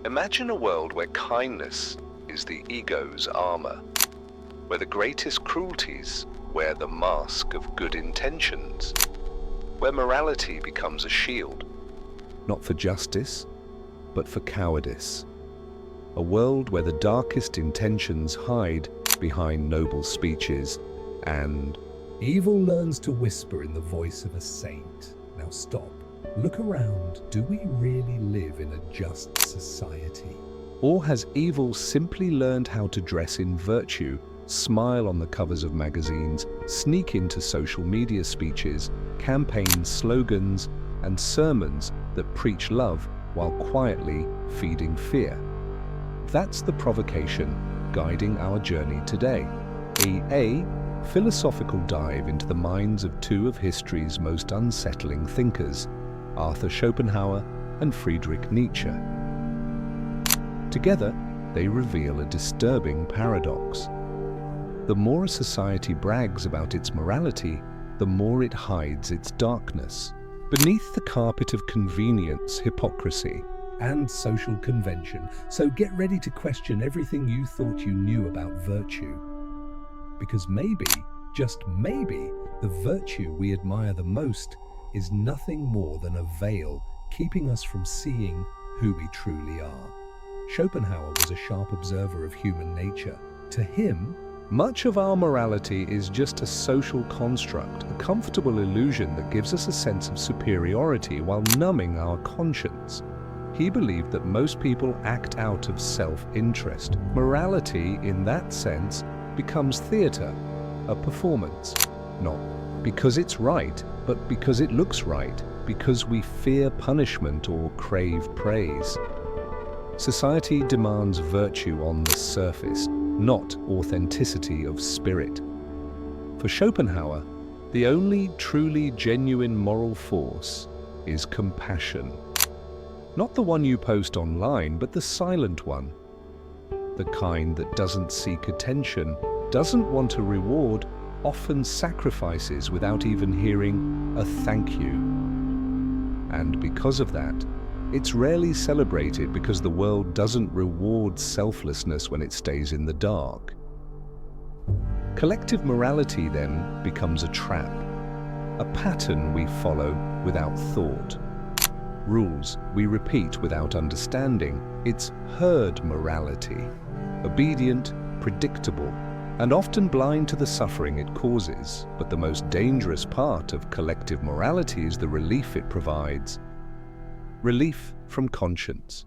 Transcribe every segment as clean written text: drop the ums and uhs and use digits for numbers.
Imagine a world where kindness is the ego's armor, where the greatest cruelties wear the mask of good intentions, where morality becomes a shield, not for justice, but for cowardice. A world where the darkest intentions hide behind noble speeches and evil learns to whisper in the voice of a saint. Now stop. Look around. Do we really live in a just society? Or has evil simply learned how to dress in virtue, smile on the covers of magazines, sneak into social media speeches, campaigns, slogans, and sermons that preach love while quietly feeding fear? That's the provocation guiding our journey today. A philosophical dive into the minds of two of history's most unsettling thinkers, Arthur Schopenhauer and Friedrich Nietzsche. Together, they reveal a disturbing paradox. The more a society brags about its morality, the more it hides its darkness. Beneath the carpet of convenience, hypocrisy, and social convention. So get ready to question everything you thought you knew about virtue. Because maybe, just maybe, the virtue we admire the most is nothing more than a veil keeping us from seeing who we truly are. Schopenhauer was a sharp observer of human nature. To him, much of our morality is just a social construct, a comfortable illusion that gives us a sense of superiority while numbing our conscience. He believed that most people act out of self-interest. Morality, in that sense, becomes theater, a performance. Not because it's right, but because it looks right, because we fear punishment or crave praise. Society demands virtue on the surface, not authenticity of spirit. For Schopenhauer, the only truly genuine moral force is compassion. Not the one you post online, but the silent one. The kind that doesn't seek attention, doesn't want a reward, often sacrifices without even hearing a thank you. And because of that, it's rarely celebrated because the world doesn't reward selflessness when it stays in the dark. Collective morality then becomes a trap, a pattern we follow without thought. Rules we repeat without understanding. It's herd morality, obedient, predictable, and often blind to the suffering it causes. But the most dangerous part of collective morality is the relief it provides. Relief from conscience,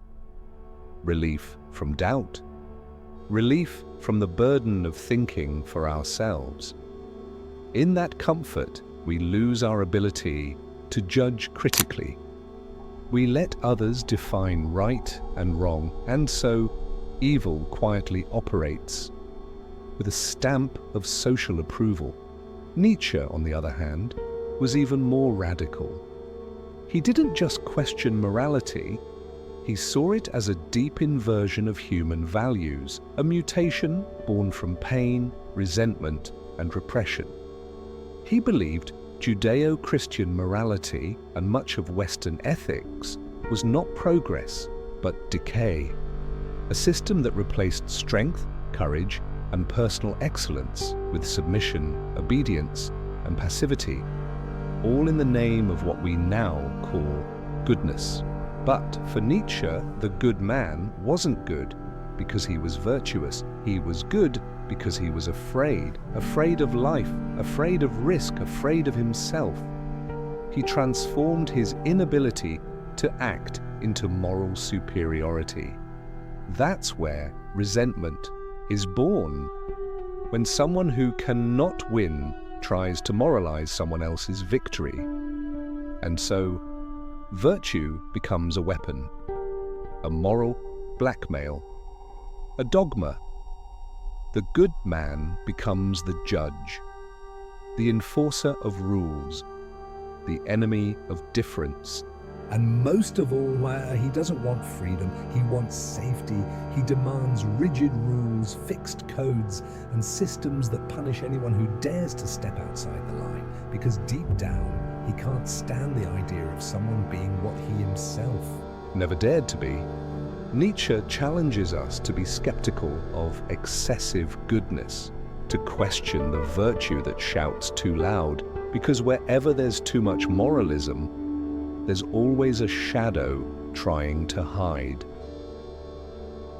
relief from doubt, relief from the burden of thinking for ourselves. In that comfort, we lose our ability to judge critically. We let others define right and wrong, and so evil quietly operates with a stamp of social approval. Nietzsche, on the other hand, was even more radical. He didn't just question morality, he saw it as a deep inversion of human values, a mutation born from pain, resentment, and repression. He believed Judeo-Christian morality and much of Western ethics was not progress, but decay, a system that replaced strength, courage, and personal excellence with submission, obedience, and passivity, all in the name of what we now call goodness. But for Nietzsche, the good man wasn't good because he was virtuous. He was good because he was afraid of life, afraid of risk, afraid of himself. He transformed his inability to act into moral superiority. That's where resentment is born, when someone who cannot win tries to moralize someone else's victory. And so, virtue becomes a weapon, a moral blackmail, a dogma. The good man becomes the judge, the enforcer of rules, the enemy of difference. And most of all, he doesn't want freedom, he wants safety. He demands rigid rules, fixed codes, and systems that punish anyone who dares to step outside the line, because deep down, he can't stand the idea of someone being what he himself never dared to be. Nietzsche challenges us to be skeptical of excessive goodness, to question the virtue that shouts too loud, because wherever there's too much moralism, there's always a shadow trying to hide.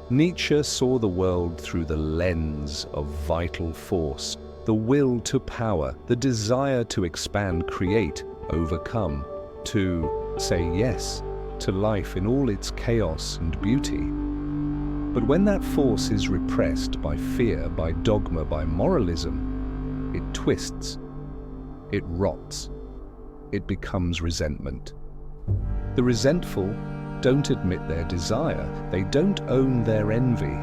Nietzsche saw the world through the lens of vital force, the will to power, the desire to expand, create, overcome, to say yes to life in all its chaos and beauty. But when that force is repressed by fear, by dogma, by moralism, it twists, it rots, it becomes resentment. The resentful don't admit their desire, they don't own their envy.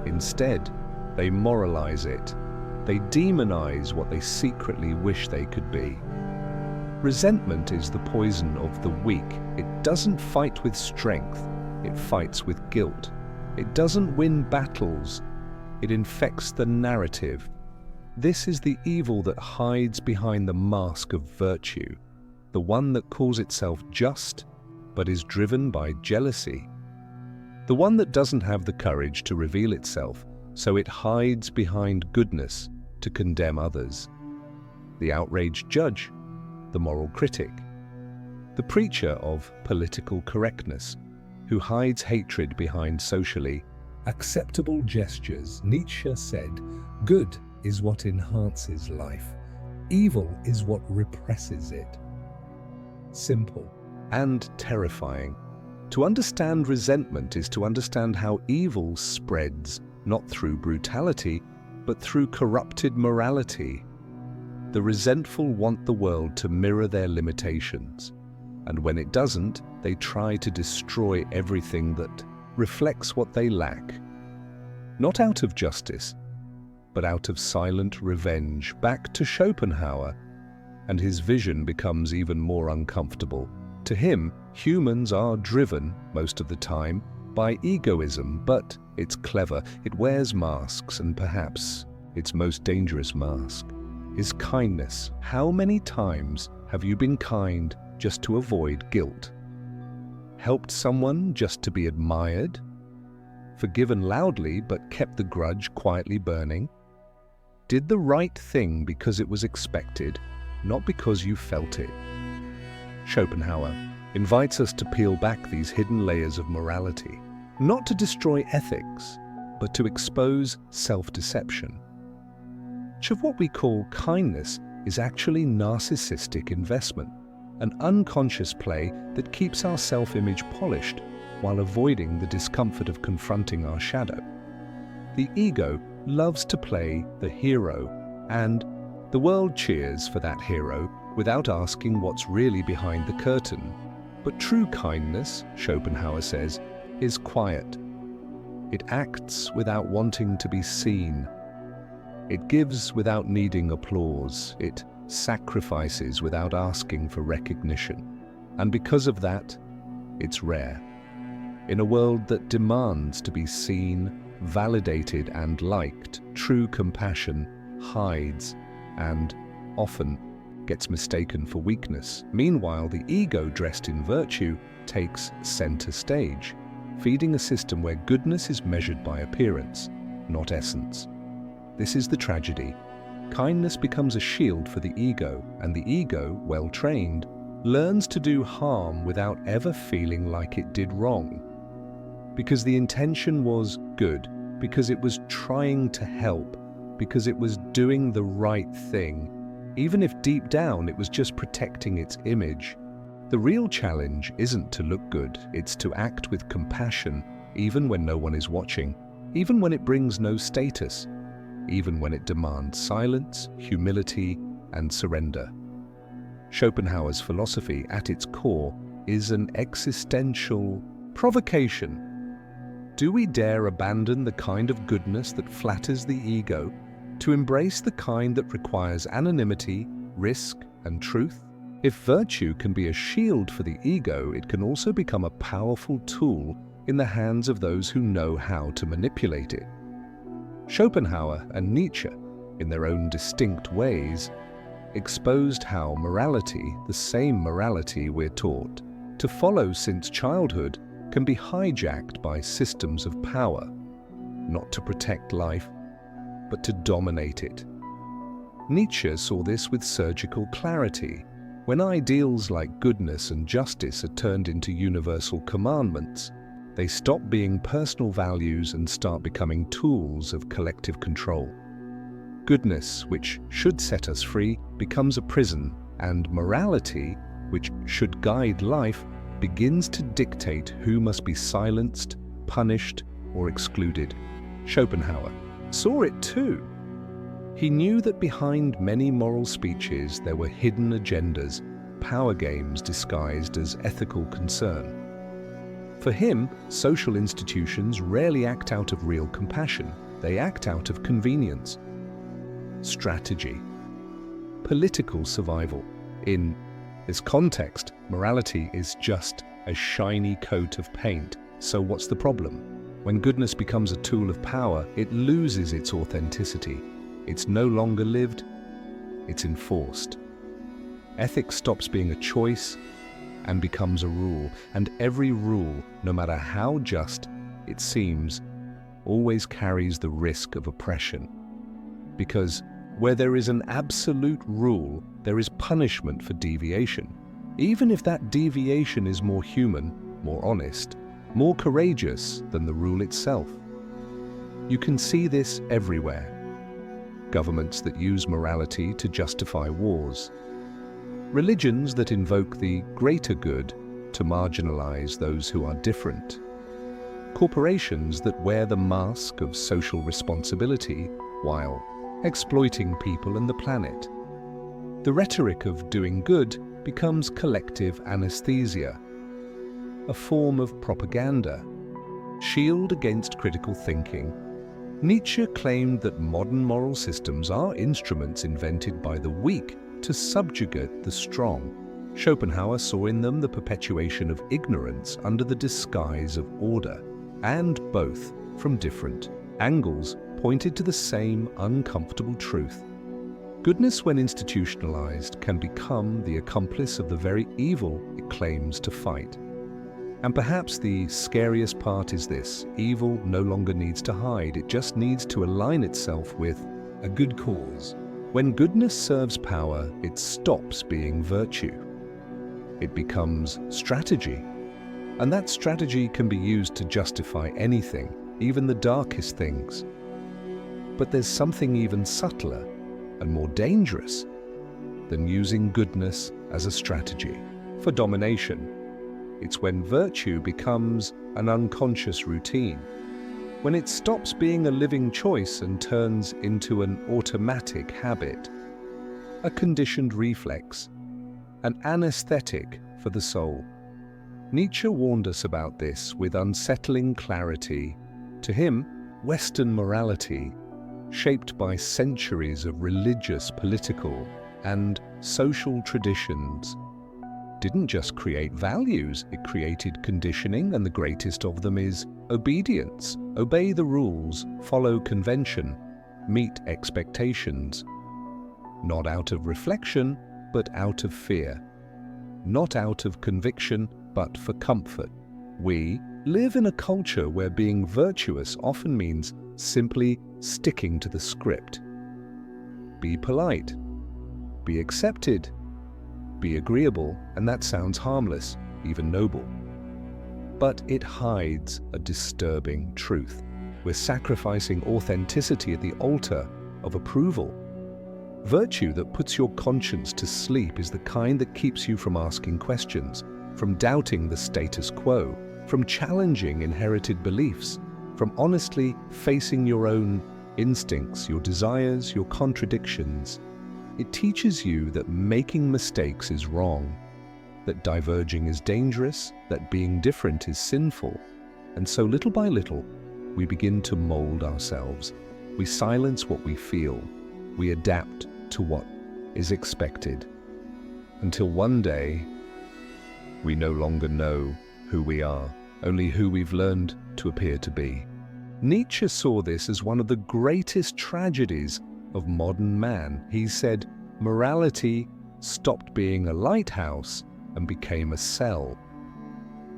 Instead, they moralize it, they demonize what they secretly wish they could be. Resentment is the poison of the weak. It doesn't fight with strength, it fights with guilt. It doesn't win battles, it infects the narrative. This is the evil that hides behind the mask of virtue, the one that calls itself just, but is driven by jealousy. The one that doesn't have the courage to reveal itself, so it hides behind goodness to condemn others. The outraged judge, the moral critic, the preacher of political correctness, who hides hatred behind socially acceptable gestures. Nietzsche said, "Good is what enhances life. Evil is what represses it." Simple. and terrifying. To understand resentment is to understand how evil spreads, not through brutality, but through corrupted morality. The resentful want the world to mirror their limitations, and when it doesn't, they try to destroy everything that reflects what they lack. Not out of justice, but out of silent revenge. Back to Schopenhauer, and his vision becomes even more uncomfortable. To him, humans are driven, most of the time, by egoism, but it's clever, it wears masks, and perhaps its most dangerous mask is kindness. How many times have you been kind just to avoid guilt? Helped someone just to be admired? Forgiven loudly but kept the grudge quietly burning? Did the right thing because it was expected, not because you felt it? Schopenhauer invites us to peel back these hidden layers of morality, not to destroy ethics, but to expose self-deception. Much of what we call kindness is actually narcissistic investment, an unconscious play that keeps our self-image polished while avoiding the discomfort of confronting our shadow. The ego loves to play the hero, and the world cheers for that hero without asking what's really behind the curtain. But true kindness, Schopenhauer says, is quiet. It acts without wanting to be seen. It gives without needing applause. It sacrifices without asking for recognition. And because of that, it's rare. In a world that demands to be seen, validated, and liked, true compassion hides and often gets mistaken for weakness. Meanwhile, the ego dressed in virtue takes center stage, feeding a system where goodness is measured by appearance, not essence. This is the tragedy. Kindness becomes a shield for the ego, and the ego, well trained, learns to do harm without ever feeling like it did wrong. Because the intention was good, because it was trying to help, because it was doing the right thing, even if deep down it was just protecting its image. The real challenge isn't to look good, it's to act with compassion, even when no one is watching, even when it brings no status, even when it demands silence, humility, and surrender. Schopenhauer's philosophy, at its core, is an existential provocation. Do we dare abandon the kind of goodness that flatters the ego to embrace the kind that requires anonymity, risk, and truth? If virtue can be a shield for the ego, it can also become a powerful tool in the hands of those who know how to manipulate it. Schopenhauer and Nietzsche, in their own distinct ways, exposed how morality, the same morality we're taught to follow since childhood, can be hijacked by systems of power, not to protect life, but to dominate it. Nietzsche saw this with surgical clarity. When ideals like goodness and justice are turned into universal commandments, they stop being personal values and start becoming tools of collective control. Goodness, which should set us free, becomes a prison, and morality, which should guide life, begins to dictate who must be silenced, punished, or excluded. Schopenhauer saw it too. He knew that behind many moral speeches there were hidden agendas, power games disguised as ethical concern. For him, social institutions rarely act out of real compassion. They act out of convenience. Strategy. Political survival. In this context, morality is just a shiny coat of paint. So what's the problem? When goodness becomes a tool of power, it loses its authenticity. It's no longer lived, it's enforced. Ethics stops being a choice and becomes a rule, and every rule, no matter how just it seems, always carries the risk of oppression. Because where there is an absolute rule, there is punishment for deviation, even if that deviation is more human, more honest, more courageous than the rule itself. You can see this everywhere. Governments that use morality to justify wars. Religions that invoke the greater good to marginalize those who are different. Corporations that wear the mask of social responsibility while exploiting people and the planet. The rhetoric of doing good becomes collective anesthesia, a form of propaganda, shield against critical thinking. Nietzsche claimed that modern moral systems are instruments invented by the weak to subjugate the strong. Schopenhauer saw in them the perpetuation of ignorance under the disguise of order, and both, from different angles, pointed to the same uncomfortable truth. Goodness, when institutionalized, can become the accomplice of the very evil it claims to fight. And perhaps the scariest part is this: evil no longer needs to hide, it just needs to align itself with a good cause. When goodness serves power, it stops being virtue. It becomes strategy. And that strategy can be used to justify anything, even the darkest things. But there's something even subtler and more dangerous than using goodness as a strategy for domination. It's when virtue becomes an unconscious routine, when it stops being a living choice and turns into an automatic habit, a conditioned reflex, an anesthetic for the soul. Nietzsche warned us about this with unsettling clarity. To him, Western morality, shaped by centuries of religious, political, and social traditions, didn't just create values, it created conditioning, and the greatest of them is obedience. Obey the rules, follow convention, meet expectations. Not out of reflection, but out of fear. Not out of conviction, but for comfort. We live in a culture where being virtuous often means simply sticking to the script. Be polite. Be accepted. Be agreeable, and that sounds harmless, even noble. But it hides a disturbing truth. We're sacrificing authenticity at the altar of approval. Virtue that puts your conscience to sleep is the kind that keeps you from asking questions, from doubting the status quo, from challenging inherited beliefs, from honestly facing your own instincts, your desires, your contradictions. It teaches you that making mistakes is wrong, that diverging is dangerous, that being different is sinful. And so little by little, we begin to mold ourselves. We silence what we feel. We adapt to what is expected. Until one day, we no longer know who we are, only who we've learned to appear to be. Nietzsche saw this as one of the greatest tragedies of modern man. He said, morality stopped being a lighthouse and became a cell.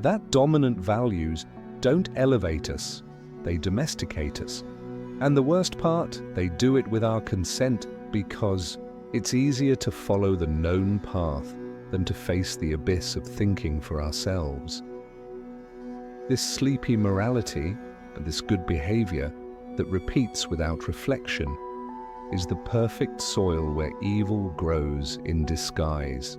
That dominant values don't elevate us, they domesticate us. And the worst part, they do it with our consent because it's easier to follow the known path than to face the abyss of thinking for ourselves. This sleepy morality and this good behavior that repeats without reflection is the perfect soil where evil grows in disguise.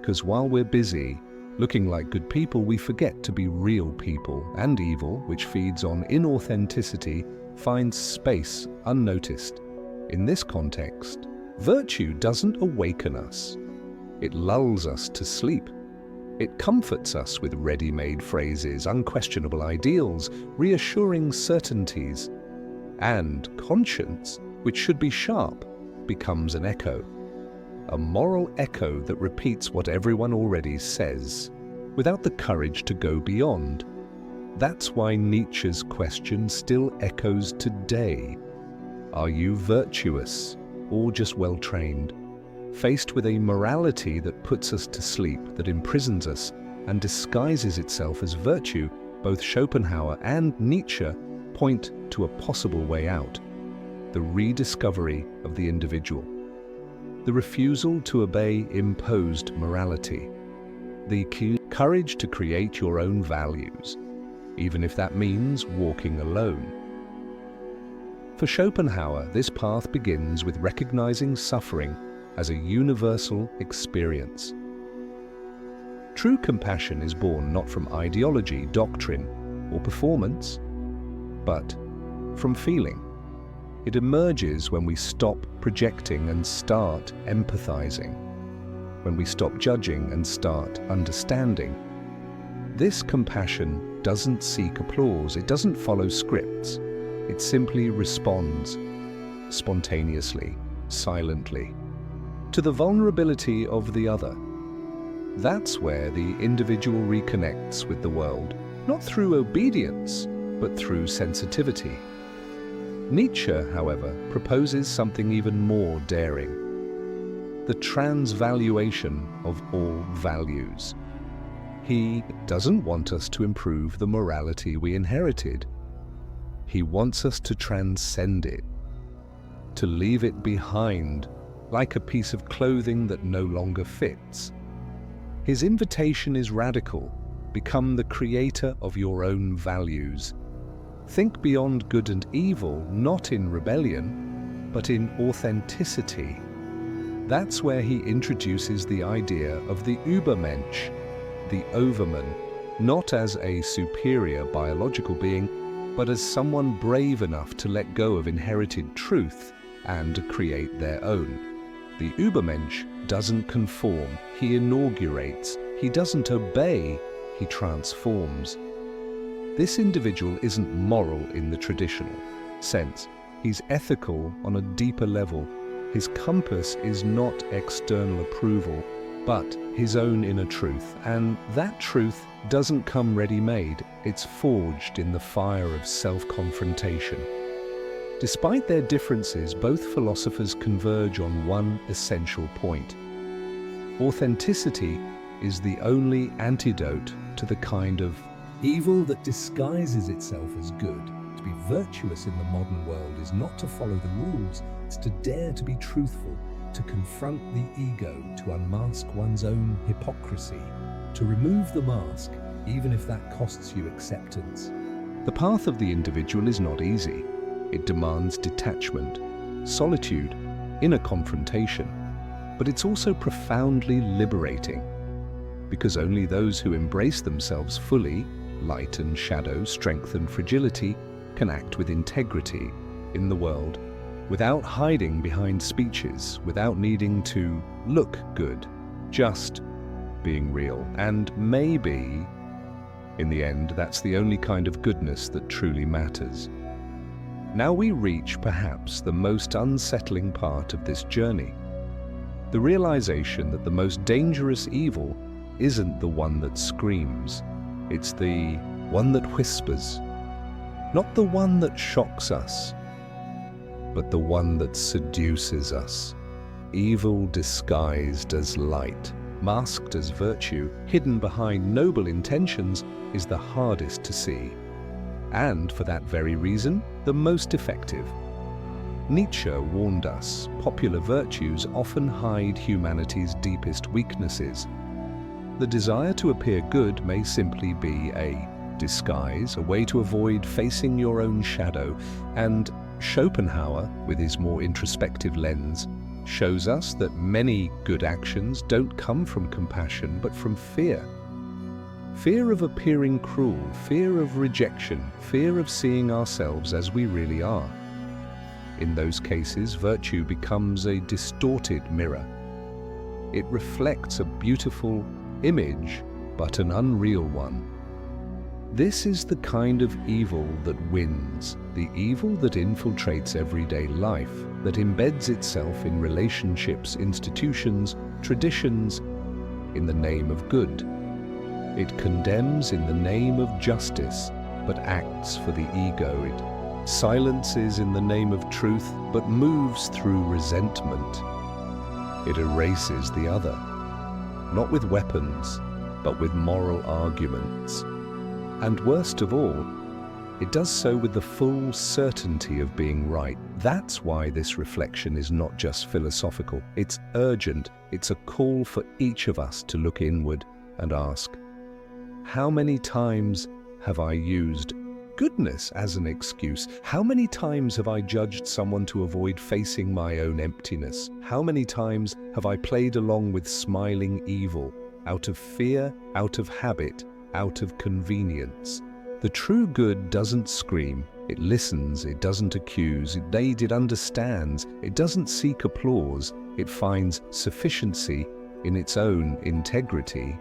Because while we're busy looking like good people, we forget to be real people, and evil, which feeds on inauthenticity, finds space unnoticed. In this context, virtue doesn't awaken us. It lulls us to sleep. It comforts us with ready-made phrases, unquestionable ideals, reassuring certainties. And conscience, which should be sharp, becomes an echo. A moral echo that repeats what everyone already says, without the courage to go beyond. That's why Nietzsche's question still echoes today. Are you virtuous, or just well-trained? Faced with a morality that puts us to sleep, that imprisons us, and disguises itself as virtue, both Schopenhauer and Nietzsche point to a possible way out: the rediscovery of the individual. The refusal to obey imposed morality. The courage to create your own values, even if that means walking alone. For Schopenhauer, this path begins with recognizing suffering as a universal experience. True compassion is born not from ideology, doctrine, or performance, but from feeling. It emerges when we stop projecting and start empathizing, when we stop judging and start understanding. This compassion doesn't seek applause, it doesn't follow scripts. It simply responds spontaneously, silently, to the vulnerability of the other. That's where the individual reconnects with the world, not through obedience, but through sensitivity. Nietzsche, however, proposes something even more daring: the transvaluation of all values. He doesn't want us to improve the morality we inherited. He wants us to transcend it, to leave it behind, like a piece of clothing that no longer fits. His invitation is radical: become the creator of your own values. Think beyond good and evil, not in rebellion, but in authenticity. That's where he introduces the idea of the Übermensch, the overman, not as a superior biological being, but as someone brave enough to let go of inherited truth and create their own. The Übermensch doesn't conform, he inaugurates. He doesn't obey, he transforms. This individual isn't moral in the traditional sense. He's ethical on a deeper level. His compass is not external approval, but his own inner truth. And that truth doesn't come ready-made. It's forged in the fire of self-confrontation. Despite their differences, both philosophers converge on one essential point. Authenticity is the only antidote to the kind of evil that disguises itself as good. To be virtuous in the modern world is not to follow the rules, it's to dare to be truthful, to confront the ego, to unmask one's own hypocrisy, to remove the mask, even if that costs you acceptance. The path of the individual is not easy. It demands detachment, solitude, inner confrontation, but it's also profoundly liberating, because only those who embrace themselves fully, light and shadow, strength and fragility, can act with integrity in the world, without hiding behind speeches, without needing to look good, just being real. And maybe, in the end, that's the only kind of goodness that truly matters. Now we reach perhaps the most unsettling part of this journey, the realization that the most dangerous evil isn't the one that screams, it's the one that whispers. Not the one that shocks us, but the one that seduces us. Evil disguised as light, masked as virtue, hidden behind noble intentions, is the hardest to see. And for that very reason, the most effective. Nietzsche warned us, popular virtues often hide humanity's deepest weaknesses. The desire to appear good may simply be a disguise, a way to avoid facing your own shadow, and Schopenhauer, with his more introspective lens, shows us that many good actions don't come from compassion but from fear. Fear of appearing cruel, fear of rejection, fear of seeing ourselves as we really are. In those cases, virtue becomes a distorted mirror. It reflects a beautiful image, but an unreal one. This is the kind of evil that wins, the evil that infiltrates everyday life, that embeds itself in relationships, institutions, traditions, in the name of good. It condemns in the name of justice, but acts for the ego. It silences in the name of truth, but moves through resentment. It erases the other, not with weapons, but with moral arguments. And worst of all, it does so with the full certainty of being right. That's why this reflection is not just philosophical, it's urgent. It's a call for each of us to look inward and ask, how many times have I used goodness as an excuse? How many times have I judged someone to avoid facing my own emptiness? How many times have I played along with smiling evil, out of fear, out of habit, out of convenience? The true good doesn't scream, it listens, it doesn't accuse, it understands, it doesn't seek applause, it finds sufficiency in its own integrity.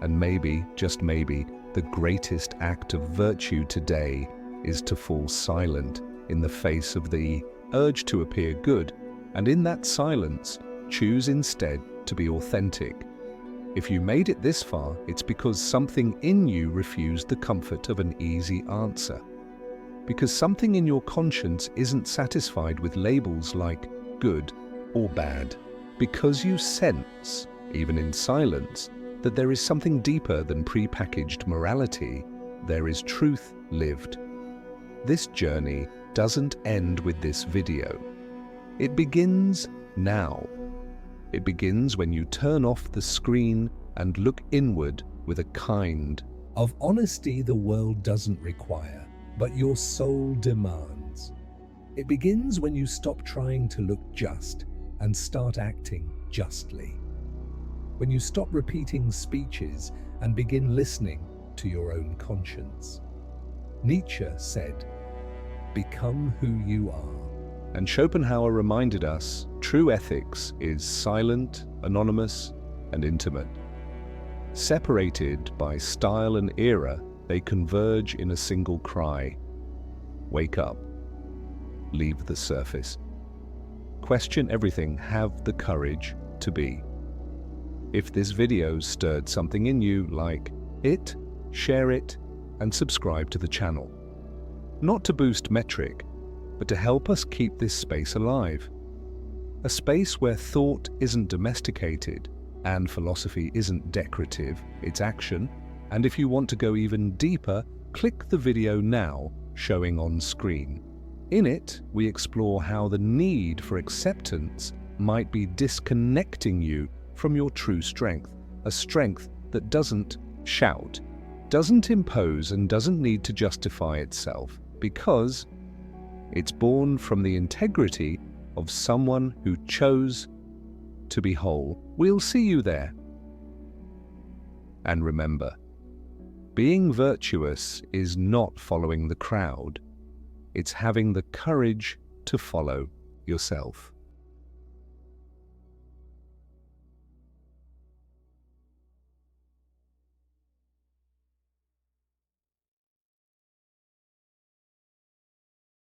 And maybe, just maybe, the greatest act of virtue today is to fall silent in the face of the urge to appear good, and in that silence, choose instead to be authentic. If you made it this far, it's because something in you refused the comfort of an easy answer. Because something in your conscience isn't satisfied with labels like good or bad. Because you sense, even in silence, that there is something deeper than pre-packaged morality. There is truth lived. This journey doesn't end with this video. It begins now. It begins when you turn off the screen and look inward with a kind of honesty the world doesn't require, but your soul demands. It begins when you stop trying to look just and start acting justly. When you stop repeating speeches and begin listening to your own conscience. Nietzsche said, "Become who you are." And Schopenhauer reminded us, true ethics is silent, anonymous, and intimate. Separated by style and era, they converge in a single cry. Wake up. Leave the surface. Question everything. Have the courage to be. If this video stirred something in you, like it, share it, and subscribe to the channel. Not to boost metric, but to help us keep this space alive. A space where thought isn't domesticated and philosophy isn't decorative, it's action. And if you want to go even deeper, click the video now showing on screen. In it, we explore how the need for acceptance might be disconnecting you from your true strength, a strength that doesn't shout, doesn't impose, and doesn't need to justify itself, because it's born from the integrity of someone who chose to be whole. We'll see you there. And remember, being virtuous is not following the crowd. It's having the courage to follow yourself.